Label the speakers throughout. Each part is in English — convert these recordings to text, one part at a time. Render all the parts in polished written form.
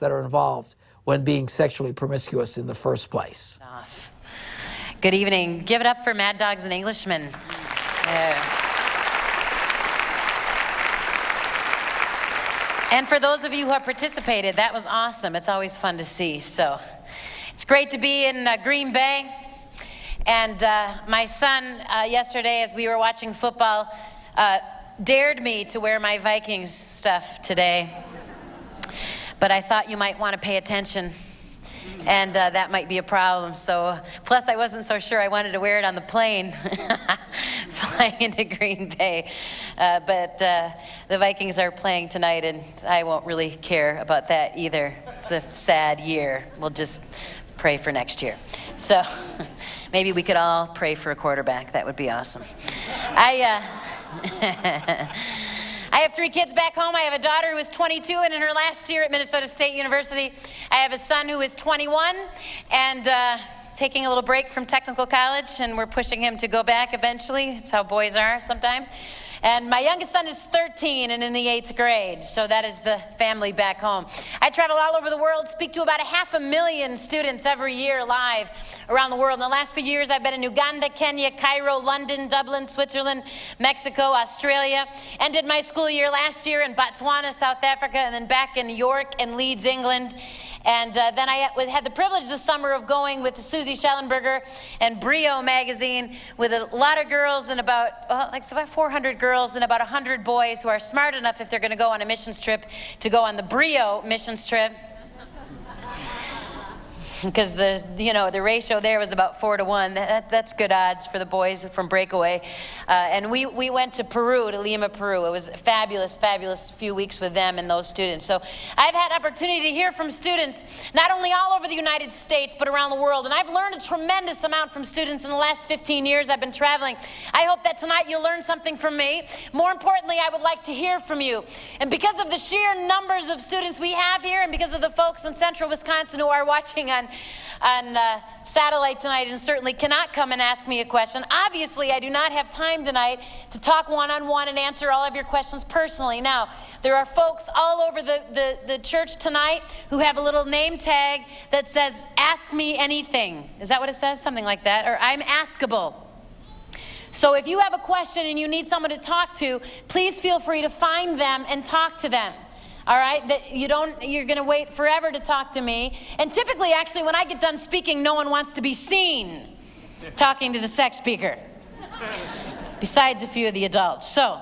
Speaker 1: that are involved when being sexually promiscuous in the first place.
Speaker 2: Good evening. Give it up for Mad Dogs and Englishmen. And for those of you who have participated, that was awesome. It's always fun to see. So it's great to be in Green Bay. And my son, yesterday, as we were watching football, dared me to wear my Vikings stuff today. But I thought you might want to pay attention, and that might be a problem. So, plus I wasn't so sure I wanted to wear it on the plane flying into Green Bay. But the Vikings are playing tonight, and I won't really care about that either. It's a sad year. We'll just pray for next year. So maybe we could all pray for a quarterback. That would be awesome. I have 3 kids back home. I have a daughter who is 22 and in her last year at Minnesota State University. I have a son who is 21 and taking a little break from technical college, and we're pushing him to go back eventually. It's how boys are sometimes. And my youngest son is 13 and in the 8th grade, so that is the family back home. I travel all over the world, speak to about 500,000 students every year live around the world. In the last few years, I've been in Uganda, Kenya, Cairo, London, Dublin, Switzerland, Mexico, Australia. Ended my school year last year in Botswana, South Africa, and then back in York and Leeds, England. And then I had the privilege this summer of going with Susie Schellenberger and Brio magazine with a lot of girls and about 400 girls and about 100 boys who are smart enough, if they're going to go on a missions trip, to go on the Brio missions trip. Because the ratio there was about 4 to 1. That's good odds for the boys from Breakaway. And we went to Peru, to Lima, Peru. It was a fabulous, fabulous few weeks with them and those students. So I've had opportunity to hear from students, not only all over the United States, but around the world. And I've learned a tremendous amount from students in the last 15 years I've been traveling. I hope that tonight you'll learn something from me. More importantly, I would like to hear from you. And because of the sheer numbers of students we have here, and because of the folks in central Wisconsin who are watching on satellite tonight and certainly cannot come and ask me a question. Obviously, I do not have time tonight to talk one-on-one and answer all of your questions personally. Now, there are folks all over the church tonight who have a little name tag that says, "Ask me anything." Is that what it says? Something like that. Or "I'm askable." So if you have a question and you need someone to talk to, please feel free to find them and talk to them. All right, that you're going to wait forever to talk to me. And typically, actually, when I get done speaking, no one wants to be seen talking to the sex speaker, besides a few of the adults. So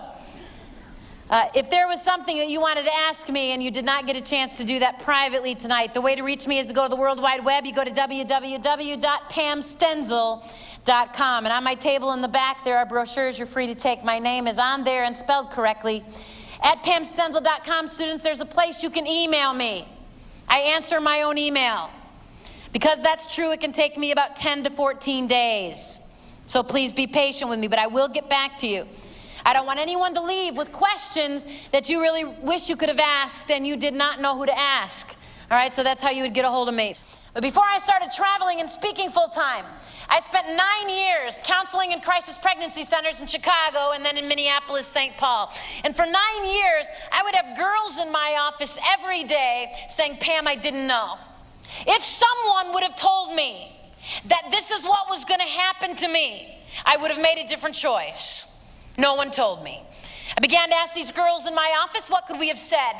Speaker 2: if there was something that you wanted to ask me and you did not get a chance to do that privately tonight, the way to reach me is to go to the World Wide Web. You go to www.pamstenzal.com. And on my table in the back, there are brochures you're free to take. My name is on there and spelled correctly. At pamstenzal.com, students, there's a place you can email me. I answer my own email. Because that's true, it can take me about 10 to 14 days. So please be patient with me, but I will get back to you. I don't want anyone to leave with questions that you really wish you could have asked and you did not know who to ask. All right, so that's how you would get a hold of me. But before I started traveling and speaking full-time, I spent 9 years counseling in crisis pregnancy centers in Chicago and then in Minneapolis, St. Paul. And for 9 years, I would have girls in my office every day saying, "Pam, I didn't know. If someone would have told me that this is what was going to happen to me, I would have made a different choice. No one told me." I began to ask these girls in my office, what could we have said?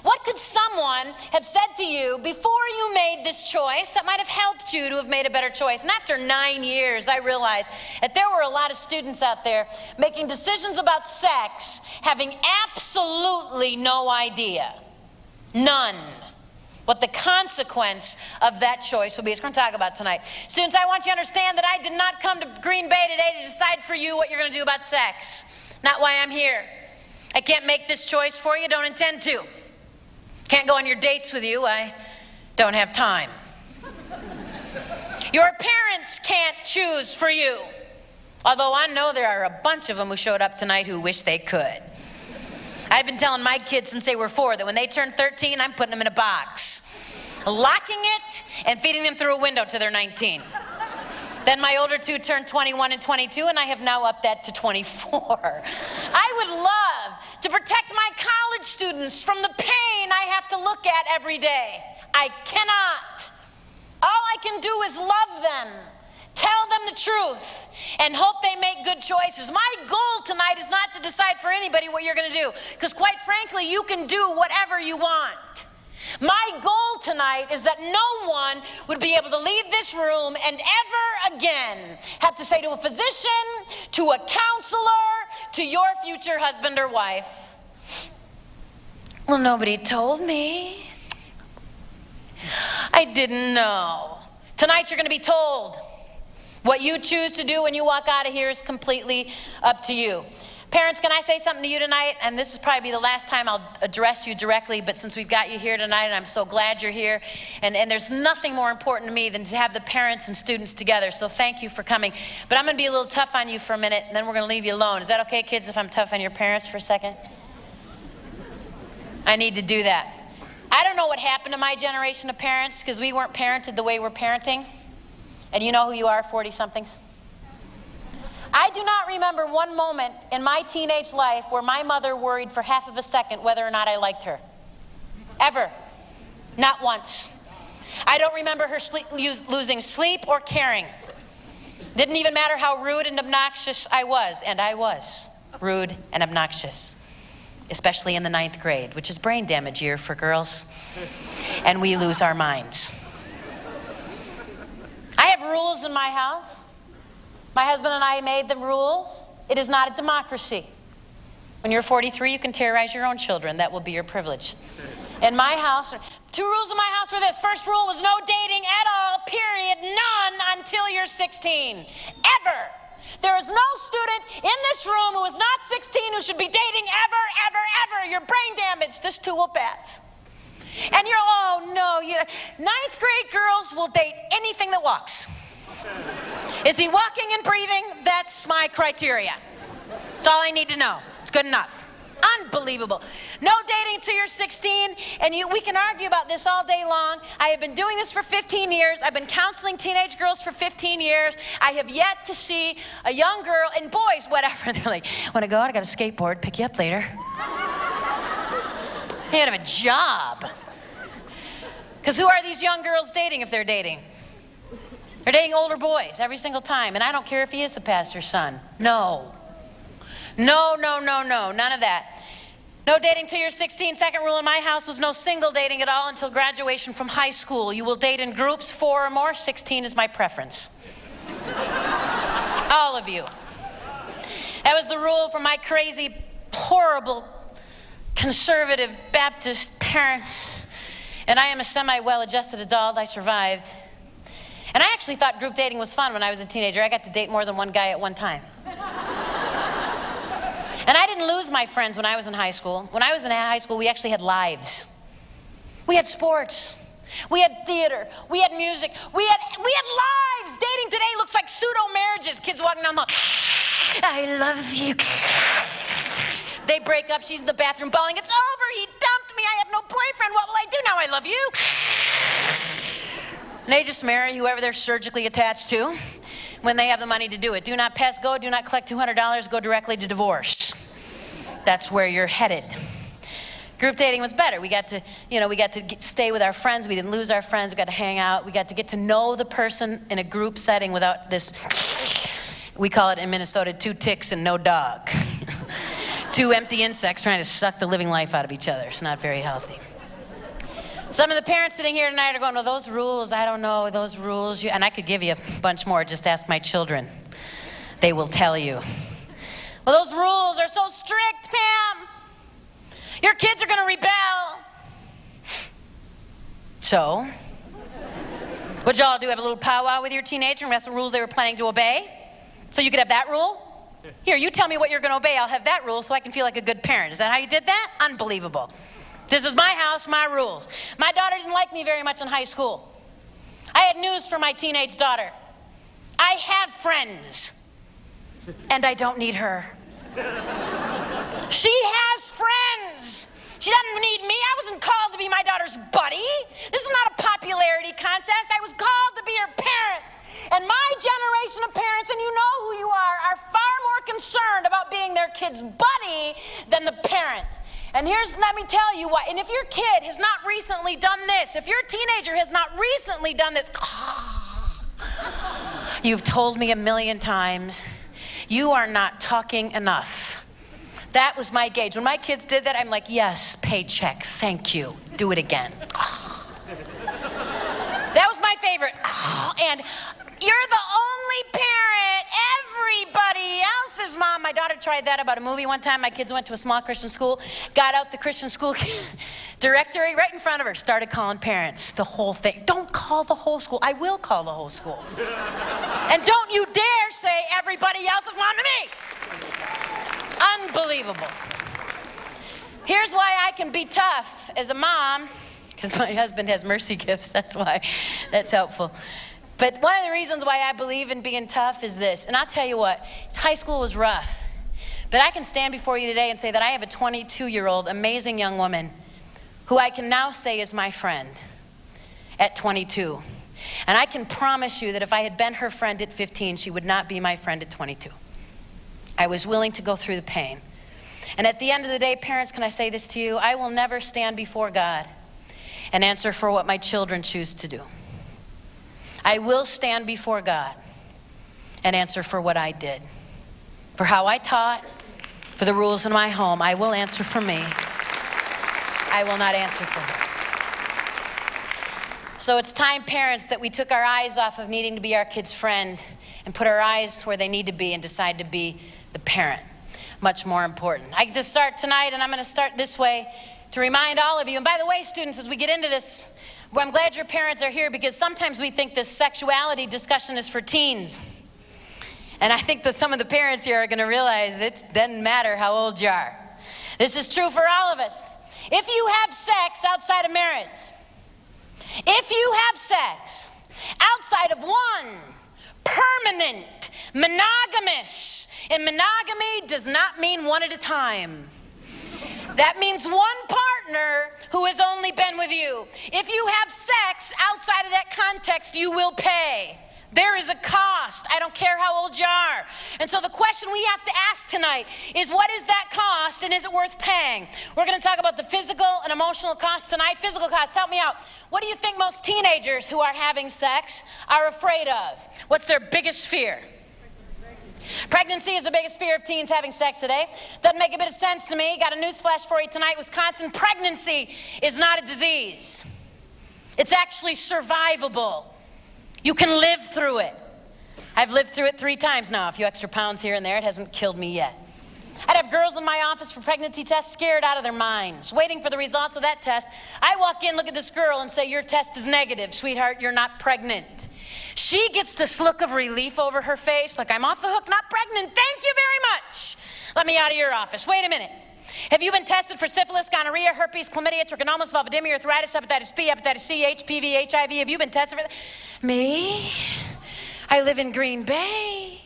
Speaker 2: What could someone have said to you before you made this choice that might have helped you to have made a better choice? And after 9 years, I realized that there were a lot of students out there making decisions about sex, having absolutely no idea, none, what the consequence of that choice will be. It's what we're going to talk about tonight. Students, I want you to understand that I did not come to Green Bay today to decide for you what you're going to do about sex. Not why I'm here. I can't make this choice for you, don't intend to. Can't go on your dates with you, I don't have time. Your parents can't choose for you. Although I know there are a bunch of them who showed up tonight who wish they could. I've been telling my kids since they were 4 that when they turn 13, I'm putting them in a box, locking it and feeding them through a window till they're 19. Then my older 2 turned 21 and 22, and I have now upped that to 24. I would love to protect my college students from the pain I have to look at every day. I cannot. All I can do is love them, tell them the truth, and hope they make good choices. My goal tonight is not to decide for anybody what you're going to do, because quite frankly, you can do whatever you want. My goal tonight is that no one would be able to leave this room and ever again have to say to a physician, to a counselor, to your future husband or wife, well, nobody told me. I didn't know. Tonight you're going to be told. What you choose to do when you walk out of here is completely up to you. Parents, can I say something to you tonight? And this will probably be the last time I'll address you directly, but since we've got you here tonight, and I'm so glad you're here, and there's nothing more important to me than to have the parents and students together, so thank you for coming. But I'm going to be a little tough on you for a minute, and then we're going to leave you alone. Is that okay, kids, if I'm tough on your parents for a second? I need to do that. I don't know what happened to my generation of parents, because we weren't parented the way we're parenting. And you know who you are, 40-somethings? I do not remember one moment in my teenage life where my mother worried for half of a second whether or not I liked her. Ever. Not once. I don't remember her losing sleep or caring. Didn't even matter how rude and obnoxious I was, and I was rude and obnoxious, especially in the 9th grade, which is brain damage year for girls, and we lose our minds. I have rules in my house. My husband and I made the rules. It is not a democracy. When you're 43, you can terrorize your own children. That will be your privilege. In my house, 2 rules in my house were this. First rule was no dating at all, period, none until you're 16. Ever. There is no student in this room who is not 16 who should be dating ever. You're brain damaged. This too will pass. And you're, oh no, 9th grade girls will date anything that walks. Is he walking and breathing? That's my criteria. That's all I need to know. It's good enough. Unbelievable. No dating till you're 16, and we can argue about this all day long. I have been doing this for 15 years. I've been counseling teenage girls for 15 years. I have yet to see a young girl, and boys, whatever, they're like, want to go out? I got a skateboard, pick you up later. You gotta have a job. Because who are these young girls dating if they're dating? They're dating older boys every single time. And I don't care if he is the pastor's son. No. No, none of that. No dating till you're 16. Second rule in my house was no single dating at all until graduation from high school. You will date in groups, 4 or more. 16 is my preference. All of you. That was the rule for my crazy, horrible, conservative Baptist parents. And I am a semi-well-adjusted adult. I survived. And I actually thought group dating was fun when I was a teenager. I got to date more than one guy at one time. And I didn't lose my friends when I was in high school. When I was in high school, we actually had lives. We had sports. We had theater. We had music. We had lives. Dating today looks like pseudo-marriages. Kids walking down the hall. I love you. They break up. She's in the bathroom bawling. It's over. He dumped me. I have no boyfriend. What will I do now? I love you. And they just marry whoever they're surgically attached to when they have the money to do it. Do not pass go. Do not collect $200. Go directly to divorce. That's where you're headed. Group dating was better. We got to stay with our friends. We didn't lose our friends. We got to hang out. We got to get to know the person in a group setting without this, we call it in Minnesota, 2 ticks and no dog. 2 empty insects trying to suck the living life out of each other. It's not very healthy. Some of the parents sitting here tonight are going, well, those rules, I don't know, those rules. And I could give you a bunch more. Just ask my children. They will tell you. Well, those rules are so strict, Pam. Your kids are going to rebel. So, what'd y'all do? Have a little powwow with your teenager and rest of the rules they were planning to obey? So you could have that rule? Here, you tell me what you're going to obey. I'll have that rule so I can feel like a good parent. Is that how you did that? Unbelievable. This is my house, my rules. My daughter didn't like me very much in high school. I had news for my teenage daughter. I have friends, and I don't need her. She has friends. She doesn't need me. I wasn't called to be my daughter's buddy. This is not a popularity contest. I was called to be her parent. And my generation of parents, and you know who you are far more concerned about being their kid's buddy than the parent. And let me tell you why. And if your kid has not recently done this, if your teenager has not recently done this, you've told me 1,000,000 times, you are not talking enough. That was my gauge. When my kids did that, I'm like, yes, paycheck, thank you. Do it again. That was my favorite. And you're the only parent. Everybody else's mom. My daughter tried that about a movie one time. My kids went to a small Christian school, got out the Christian school directory right in front of her, started calling parents, the whole thing. Don't call the whole school. I will call the whole school. And don't you dare say everybody else's mom to me. Unbelievable. Here's why I can be tough as a mom, because my husband has mercy gifts. That's why. That's helpful. But one of the reasons why I believe in being tough is this. And I'll tell you what, high school was rough. But I can stand before you today and say that I have a 22-year-old amazing young woman who I can now say is my friend at 22. And I can promise you that if I had been her friend at 15, she would not be my friend at 22. I was willing to go through the pain. And at the end of the day, parents, can I say this to you? I will never stand before God and answer for what my children choose to do. I will stand before God and answer for what I did. For how I taught, for the rules in my home, I will answer for me. I will not answer for her. So it's time, parents, that we took our eyes off of needing to be our kid's friend and put our eyes where they need to be and decide to be the parent. Much more important. I get to start tonight, and I'm going to start this way to remind all of you. And by the way, students, as we get into this, well, I'm glad your parents are here, because sometimes we think this sexuality discussion is for teens. And I think that some of the parents here are going to realize it doesn't matter how old you are. This is true for all of us. If you have sex outside of marriage, if you have sex outside of one permanent, monogamous, and monogamy does not mean one at a time. That means one partner who has only been with you. If you have sex outside of that context, you will pay. There is a cost. I don't care how old you are. And so the question we have to ask tonight is, what is that cost, and is it worth paying? We're going to talk about the physical and emotional cost tonight. Physical cost, help me out. What do you think most teenagers who are having sex are afraid of? What's their biggest fear? Pregnancy is the biggest fear of teens having sex today. Doesn't make a bit of sense to me. Got a news flash for you tonight. Wisconsin, pregnancy is not a disease. It's actually survivable. You can live through it. I've lived through it 3 times now. A few extra pounds here and there. It hasn't killed me yet. I'd have girls in my office for pregnancy tests scared out of their minds, waiting for the results of that test. I walk in, look at this girl, and say, your test is negative. Sweetheart, you're not pregnant. She gets this look of relief over her face, like, I'm off the hook, not pregnant. Thank you very much. Let me out of your office. Wait a minute. Have you been tested for syphilis, gonorrhea, herpes, chlamydia, trichomonas, vulvodynia, arthritis, hepatitis B, hepatitis C, HPV, HIV? Have you been tested for that? Me? I live in Green Bay.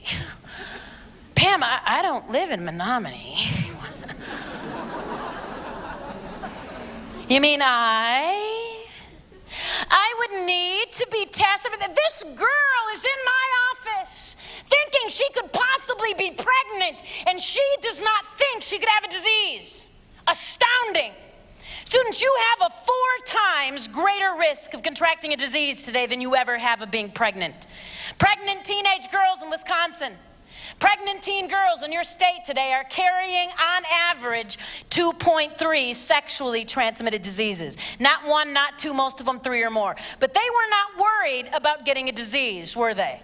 Speaker 2: Pam, I don't live in Menominee. You mean I would need to be tested for that? This girl is in my office thinking she could possibly be pregnant, and she does not think she could have a disease. Astounding. Students, you have a 4 times greater risk of contracting a disease today than you ever have of being pregnant. Pregnant teenage girls in Wisconsin, pregnant teen girls in your state today are carrying, on average, 2.3 sexually transmitted diseases. Not 1, not 2, most of them 3 or more. But they were not worried about getting a disease, were they?